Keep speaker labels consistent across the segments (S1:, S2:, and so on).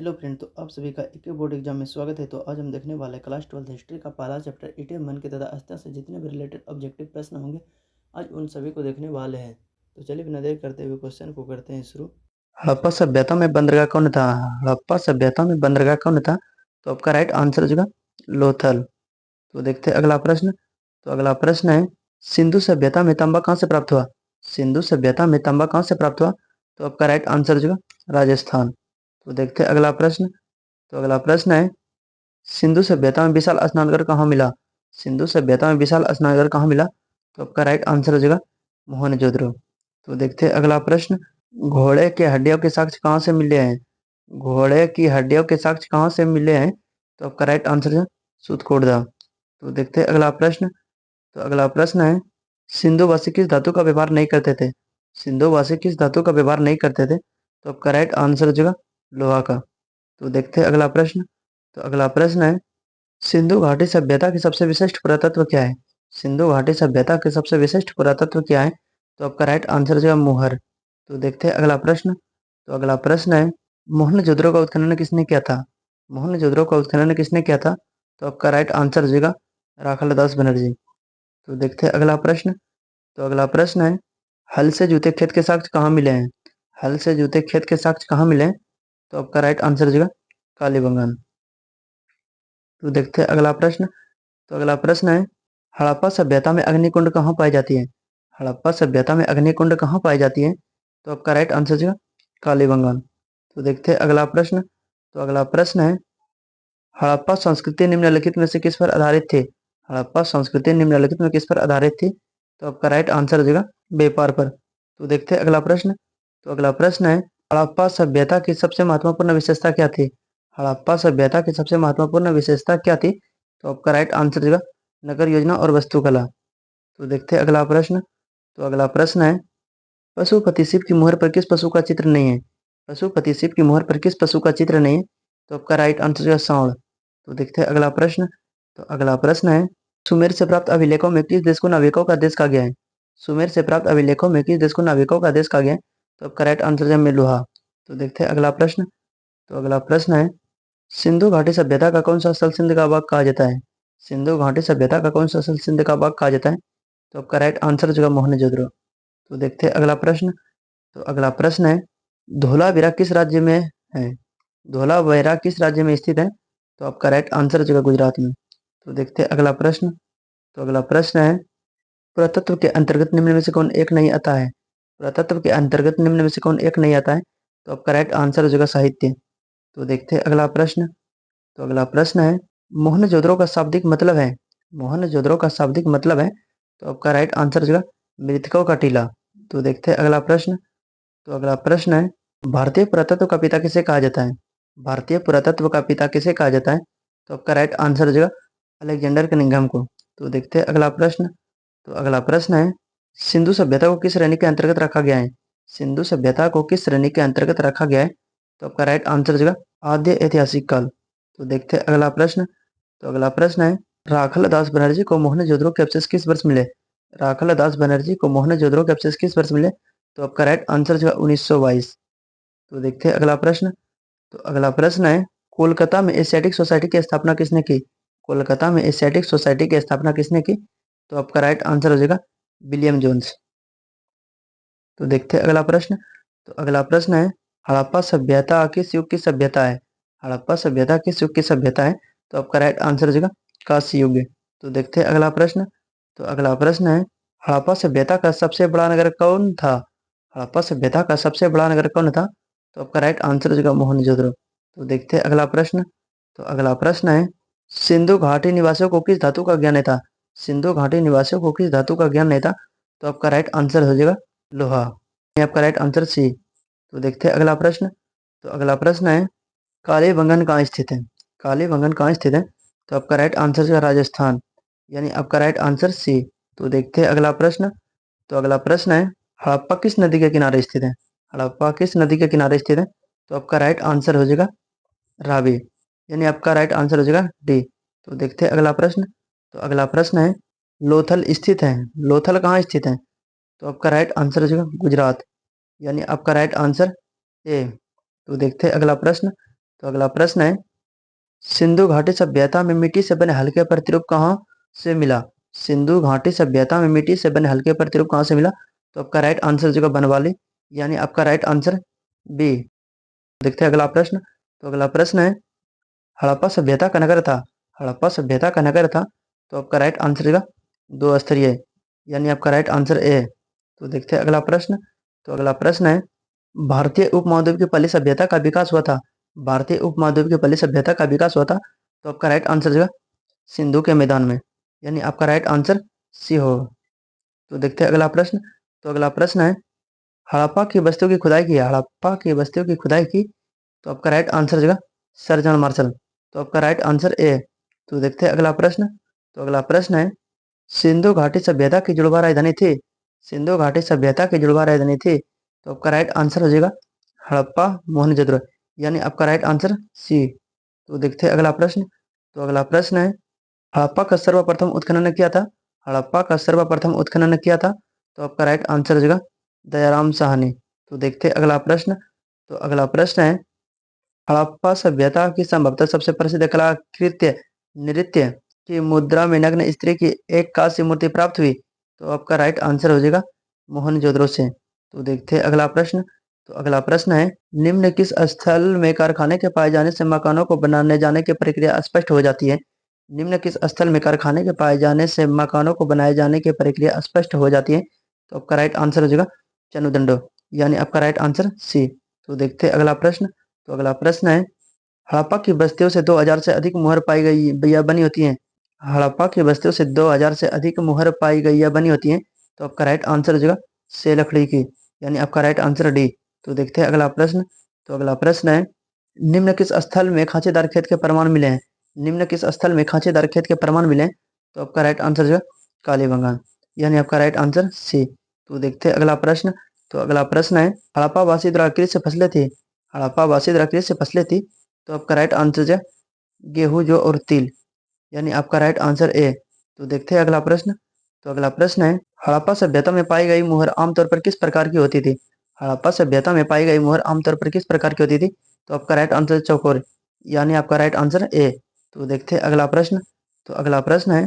S1: Hello friend, तो आप सभी का एक बोर्ड एग्जाम में स्वागत है। तो आज हम देखने वाले हैं क्लास 12 हिस्ट्री का पहला चैप्टर एटीएम मन के तथा अस्त्या से जितने भी रिलेटेड ऑब्जेक्टिव प्रश्न होंगे आज उन सभी को देखने वाले हैं। तो चलिए बिना देर करते हुए क्वेश्चन को करते हैं शुरू।
S2: हड़प्पा सभ्यता में बंदरगाह कौन था? हड़प्पा सभ्यता में बंदरगाह कौन था? तो आपका राइट आंसर हो जाएगा लोथल। तो देखते हैं अगला प्रश्न। तो अगला प्रश्न है, सिंधु सभ्यता में तांबा कहाँ से प्राप्त हुआ? सिंधु सभ्यता में तांबा कहाँ से प्राप्त हुआ? तो आपका राइट आंसर हो जाएगा राजस्थान। तो देखते हैं अगला प्रश्न। तो अगला प्रश्न है, सिंधु सभ्यता में विशाल स्नानघर कहाँ मिला? सिंधु सभ्यता में विशाल स्नानघर कहाँ मिला? तो आपका राइट आंसर हो जाएगा मोहनजोदड़ो। तो देखते हैं अगला प्रश्न। घोड़े के हड्डियों के साक्ष्य कहाँ से मिले हैं? घोड़े की हड्डियों के साक्ष्य कहाँ से मिले हैं? तो आपका राइट आंसर है सूतकोड़दा। तो देखते हैं अगला प्रश्न। तो अगला प्रश्न है, सिंधुवासी किस धातु का व्यवहार नहीं करते थे? सिंधुवासी किस धातु का व्यवहार नहीं करते थे? तो आपका राइट आंसर हो जाएगा लोहा का। तो देखते हैं अगला प्रश्न। तो अगला प्रश्न है, सिंधु घाटी सभ्यता की सबसे विशिष्ट पुरातत्व क्या है? सिंधु घाटी सभ्यता के सबसे विशिष्ट पुरातत्व क्या है? तो आपका राइट आंसर जो है मुहर। तो देखते हैं अगला प्रश्न। तो अगला प्रश्न है, मोहनजोदड़ो का उत्खनन किसने किया था? मोहनजोदड़ो का उत्खनन किसने किया था? तो आपका राइट आंसर हो जाएगा राखालदास बनर्जी। तो देखते हैं अगला प्रश्न। तो अगला प्रश्न है, हल से जूते खेत के साक्ष्य कहाँ मिले हैं? हल से जूते खेत के साक्ष्य कहाँ मिले हैं? तो आपका राइट आंसर हो जाएगा कालीबंगान। तो देखते हैं अगला प्रश्न। तो अगला प्रश्न है, हड़प्पा सभ्यता में अग्निकुंड कहाँ पाई जाती है? हड़प्पा सभ्यता में अग्निकुंड कहाँ पाई जाती है? तो आपका राइट आंसर है कालीबंगान। तो देखते हैं अगला प्रश्न। तो अगला प्रश्न है, हड़प्पा संस्कृति निम्नलिखित में से किस पर आधारित थी? हड़प्पा संस्कृति निम्नलिखित में किस पर आधारित थी? तो आपका राइट आंसर हो जाएगा व्यापार पर। तो देखते हैं अगला प्रश्न। तो अगला प्रश्न है, हड़प्पा सभ्यता की सबसे महत्वपूर्ण विशेषता क्या थी? हड़प्पा सभ्यता की सबसे महत्वपूर्ण विशेषता क्या थी? तो आपका राइट आंसर हो जाएगा नगर योजना और वास्तुकला। तो देखते हैं अगला प्रश्न। तो अगला प्रश्न है, पशुपति शिव की मुहर पर किस पशु का चित्र नहीं है? पशुपति शिव की मुहर पर किस पशु का चित्र नहीं है? तो आपका राइट आंसर है सांड। तो देखते हैं अगला प्रश्न। तो अगला प्रश्न है, सुमेर से प्राप्त अभिलेखों में किस देश को नाविकों का देश कहा गया है? सुमेर से प्राप्त अभिलेखों में किस देश को नाविकों का देश कहा गया है? तो आपका राइट आंसर है मेलुहा। तो देखते हैं अगला प्रश्न। तो अगला प्रश्न है, सिंधु घाटी सभ्यता का कौन सा स्थल सिंध का बाग कहा जाता है? सिंधु घाटी सभ्यता का कौन सा स्थल सिंध का बाग कहा जाता है? तो आपका राइट आंसर हो जाएगा मोहनजोदड़ो। तो देखते हैं अगला प्रश्न। तो अगला प्रश्न है, धोलावीरा किस राज्य में है? धोलावीरा किस राज्य में स्थित है? तो आपका राइट आंसर हो जाएगा गुजरात में। तो देखते हैं अगला प्रश्न। तो अगला प्रश्न है, पुरातत्व के अंतर्गत निम्न में से कौन एक नहीं आता है? पुरातत्व के अंतर्गत निम्न में से कौन एक नहीं आता है? तो आपका राइट आंसर हो जाएगा साहित्य। तो देखते हैं अगला प्रश्न। तो अगला प्रश्न है, मोहनजोदड़ो का शाब्दिक मतलब है? मोहनजोदड़ो का शाब्दिक मतलब है? तो आपका राइट आंसर हो जाएगा मृतकों का टीला। तो देखते हैं अगला प्रश्न। तो अगला प्रश्न है, भारतीय पुरातत्व का पिता किसे कहा जाता है? भारतीय पुरातत्व का पिता किसे कहा जाता है? तो आपका राइट आंसर हो जाएगा अलेक्जेंडर कनिंघम को। तो देखते हैं अगला प्रश्न। तो अगला प्रश्न है, सिंधु सभ्यता को किस श्रेणी के अंतर्गत रखा गया है? सिंधु सभ्यता को किस श्रेणी के अंतर्गत रखा गया है? तो आपका राइट आंसर हो जाएगा आद्य ऐतिहासिक काल। तो देखते हैं अगला प्रश्न। तो अगला प्रश्न है, राखाल दास बनर्जी को मोहनजोदड़ो के अवशेष किस वर्ष मिले? राखाल दास बनर्जी को मोहनजोदड़ो के अवशेष किस वर्ष मिले? तो आपका राइट आंसर जो है 1922। तो देखते हैं अगला प्रश्न। तो अगला प्रश्न है, कोलकाता में एशियाटिक सोसाइटी की स्थापना किसने की? कोलकाता में एशियाटिक सोसाइटी की स्थापना किसने की? तो आपका राइट आंसर हो जाएगा विलियम जोन्स। तो देखते हैं अगला प्रश्न। तो अगला प्रश्न है, हड़प्पा सभ्यता किस युग की सभ्यता है? हड़प्पा सभ्यता किस युग की सभ्यता है? तो आपका राइट आंसर हो जाएगा कांस्य युग। तो देखते हैं अगला प्रश्न। तो अगला प्रश्न है, हड़प्पा सभ्यता का सबसे बड़ा नगर कौन था? हड़प्पा सभ्यता का सबसे बड़ा नगर कौन था? तो आपका राइट आंसर हो जाएगा मोहनजोदड़ो। तो देखते हैं अगला प्रश्न। तो अगला प्रश्न है, सिंधु घाटी निवासियों को किस धातु का ज्ञान नहीं था? सिंधु घाटी निवासियों को किस धातु का ज्ञान नहीं था? तो आपका राइट आंसर हो जाएगा लोहा। ये आपका राइट आंसर सी। तो देखते हैं अगला प्रश्न। तो अगला प्रश्न है, कालीबंगन कहाँ स्थित है? कालीबंगन कहाँ स्थित है? तो आपका राइट आंसर है राजस्थान, यानी आपका राइट आंसर सी। तो देखते हैं अगला प्रश्न। तो अगला प्रश्न है, हड़प्पा किस नदी के किनारे स्थित है? हड़प्पा किस नदी के किनारे स्थित है? तो आपका राइट आंसर हो जाएगा रावी, यानी आपका राइट आंसर हो जाएगा डी। तो देखते हैं अगला प्रश्न। तो अगला प्रश्न है, लोथल स्थित है? लोथल कहाँ स्थित है? तो आपका राइट आंसर हो जाएगा गुजरात, यानी आपका राइट आंसर ए। तो देखते हैं अगला प्रश्न। तो अगला प्रश्न है सिंधु घाटी सभ्यता में मिट्टी से बने हल्के प्रतिरूप कहाँ से मिला? सिंधु घाटी सभ्यता में मिट्टी से बने हल्के प्रतिरूप कहाँ से मिला? तो आपका राइट आंसर जो बनवाली, यानी आपका राइट आंसर बी। देखते हैं अगला प्रश्न। तो अगला प्रश्न है हड़प्पा सभ्यता का नगर था। हड़प्पा सभ्यता का नगर था, तो आपका राइट आंसर का 2 स्तरीय, यानी आपका राइट आंसर ए। तो देखते हैं अगला प्रश्न। तो अगला प्रश्न है भारतीय उपमहाद्वीप की पहली सभ्यता का विकास हुआ था। भारतीय उपमहाद्वीप की पहली सभ्यता का विकास हुआ था, तो आपका राइट आंसर जो सिंधु के मैदान में, यानी आपका राइट आंसर सी हो। तो देखते हैं अगला प्रश्न। तो अगला प्रश्न है हड़प्पा की बस्तियों की खुदाई की। हड़प्पा की बस्तियों की खुदाई की, तो आपका राइट आंसर जो सर जॉन मार्शल, तो आपका राइट आंसर ए। तो देखते हैं अगला प्रश्न। तो अगला प्रश्न है सिंधु घाटी सभ्यता की जुड़वा राजधानी थी। सिंधु घाटी सभ्यता की जुड़वा राजधानी थी, तो आपका राइट आंसर हो जाएगा हड़प्पा मोहनजोदड़ो, यानी आपका राइट आंसर सी। तो देखते हैं अगला प्रश्न। तो अगला प्रश्न है हड़प्पा का सर्वप्रथम उत्खनन किया था। हड़प्पा का सर्वप्रथम उत्खनन किया था, तो आपका राइट आंसर हो जाएगा दयाराम साहनी। तो देखते हैं अगला प्रश्न। तो अगला प्रश्न है हड़प्पा सभ्यता की संभवतः सबसे प्रसिद्ध कलाकृत्य नृत्य की मुद्रा में नग्न स्त्री की एक कांस्य मूर्ति प्राप्त हुई, तो आपका राइट आंसर हो जाएगा मोहनजोदड़ो से। तो देखते हैं अगला प्रश्न। तो अगला प्रश्न है निम्न किस स्थल में कारखाने के पाए जाने से मकानों को बनाने जाने की प्रक्रिया स्पष्ट हो जाती है? निम्न किस स्थल में कारखाने के पाए जाने से मकानों को बनाए जाने की प्रक्रिया स्पष्ट हो जाती है? तो आपका राइट आंसर हो जाएगा चनुदंडो, यानी आपका राइट आंसर सी। तो देखते हैं अगला प्रश्न। तो अगला प्रश्न है हड़प्पा की बस्तियों से 2000 से अधिक मुहर पाई गई या बनी होती हैं। हड़प्पा की बस्तियों से 2000 से अधिक मुहर पाई गई या बनी होती हैं, तो आपका राइट आंसर हो जाएगा से लकड़ी की, यानी आपका राइट आंसर डी। तो देखते हैं अगला प्रश्न। तो अगला प्रश्न है निम्न किस स्थल में खांचेदार खेत के प्रमाण मिले हैं? निम्न किस स्थल में खांचेदार खेत के प्रमाण मिले हैं? तो आपका राइट आंसर जो है कालीबंगान, यानी आपका राइट आंसर सी। तो देखते हैं अगला प्रश्न। तो अगला प्रश्न है हड़प्पा वासी द्वारा कृषि फसलें थी। हड़प्पा वासी द्वारा कृषि फसलें थी, तो आपका राइट आंसर जो है गेहूं जौ और तिल, यानी आपका राइट आंसर ए। तो देखते हैं अगला प्रश्न। तो अगला प्रश्न है हड़प्पा सभ्यता में पाई गई मुहर आमतौर पर किस प्रकार की होती थी? हड़प्पा सभ्यता में पाई गई मुहर आमतौर पर किस प्रकार की होती थी? तो आपका राइट आंसर चौकोर, यानी आपका राइट आंसर ए। तो देखते हैं अगला प्रश्न। तो अगला प्रश्न है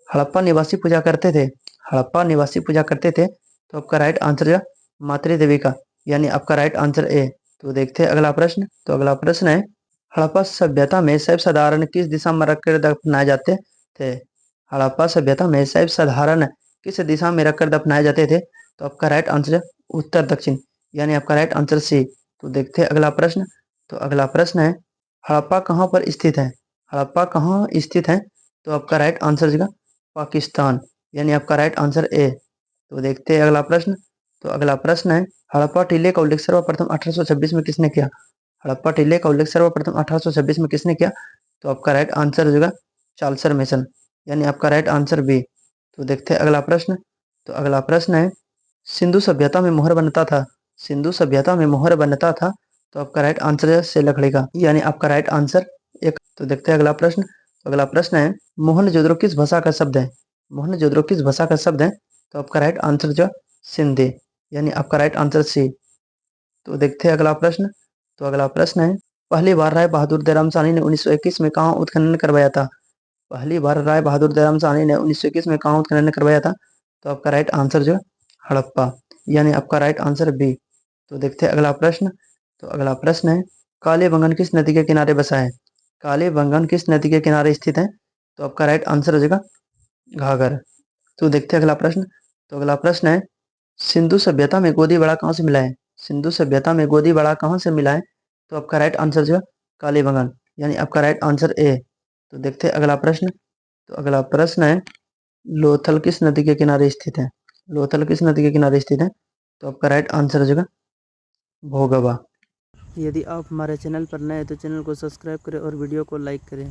S2: हड़प्पा निवासी पूजा करते थे। हड़प्पा निवासी पूजा करते थे, तो आपका राइट आंसर है मातृ देवी का, यानी आपका राइट आंसर ए। तो देखते हैं अगला प्रश्न। तो अगला प्रश्न है हड़प्पा सभ्यता में शैव साधारण किस दिशा में रखकर दफनाए जाते थे? हड़प्पा सभ्यता में शैव साधारण किस दिशा में रखकर दफनाए जाते थे? तो आपका राइट आंसर है उत्तर दक्षिण, यानी आपका राइट आंसर सी। तो देखते हैं अगला प्रश्न। तो अगला प्रश्न है हड़प्पा कहाँ पर स्थित है? हड़प्पा कहाँ स्थित है? तो आपका राइट आंसर होगा पाकिस्तान, यानी आपका राइट आंसर ए। तो देखते हैं अगला प्रश्न। तो अगला प्रश्न है हड़प्पा टीले का उल्लेख सर्वप्रथम 1826 में किसने किया? हड़प्पा टीले का उल्लेख सर्वप्रथम 1826 में किसने किया? तो आपका राइट आंसर होगा चार्ल्स मेसन, यानी आपका राइट आंसर बी। तो देखते हैं अगला प्रश्न। तो अगला प्रश्न है सिंधु सभ्यता में मोहर बनता था। सिंधु सभ्यता में मोहर बनता था, तो आपका राइट आंसर है से लकड़ी का, यानी आपका राइट आंसर एक। तो देखते हैं अगला प्रश्न। तो अगला प्रश्न है मोहनजोदड़ो किस भाषा का शब्द है? मोहनजोदड़ो किस भाषा का शब्द है? तो आपका राइट आंसर जो सिंधी, यानी आपका राइट आंसर सी। तो देखते हैं अगला प्रश्न। तो अगला प्रश्न है पहली बार राय बहादुर दयाराम साहनी ने 1921 में कहाँ उत्खनन करवाया था? पहली बार राय बहादुर दयाराम साहनी ने 1921 में कहाँ उत्खनन करवाया था? तो आपका राइट आंसर जो हड़प्पा, यानी आपका राइट आंसर बी। तो देखते हैं अगला प्रश्न। तो अगला प्रश्न है कालीबंगन किस नदी के किनारे बसा है? कालीबंगन किस नदी के किनारे स्थित है? तो आपका राइट आंसर हो जाएगा घाघर। तो देखते हैं अगला प्रश्न। तो अगला प्रश्न है सिंधु सभ्यता में गोदी बड़ा कहाँ से मिला है? सिंधु सभ्यता में गोदी बड़ा कहाँ से मिला है? तो आपका राइट आंसर जो है कालीबंगन, यानी आपका राइट आंसर ए। तो देखते हैं अगला प्रश्न। तो अगला प्रश्न है लोथल किस नदी के किनारे स्थित है? लोथल किस नदी के किनारे स्थित है? तो आपका राइट आंसर हो जाएगा भोगवा।
S1: यदि आप हमारे चैनल पर नए हैं तो चैनल को सब्सक्राइब करें और वीडियो को लाइक करें।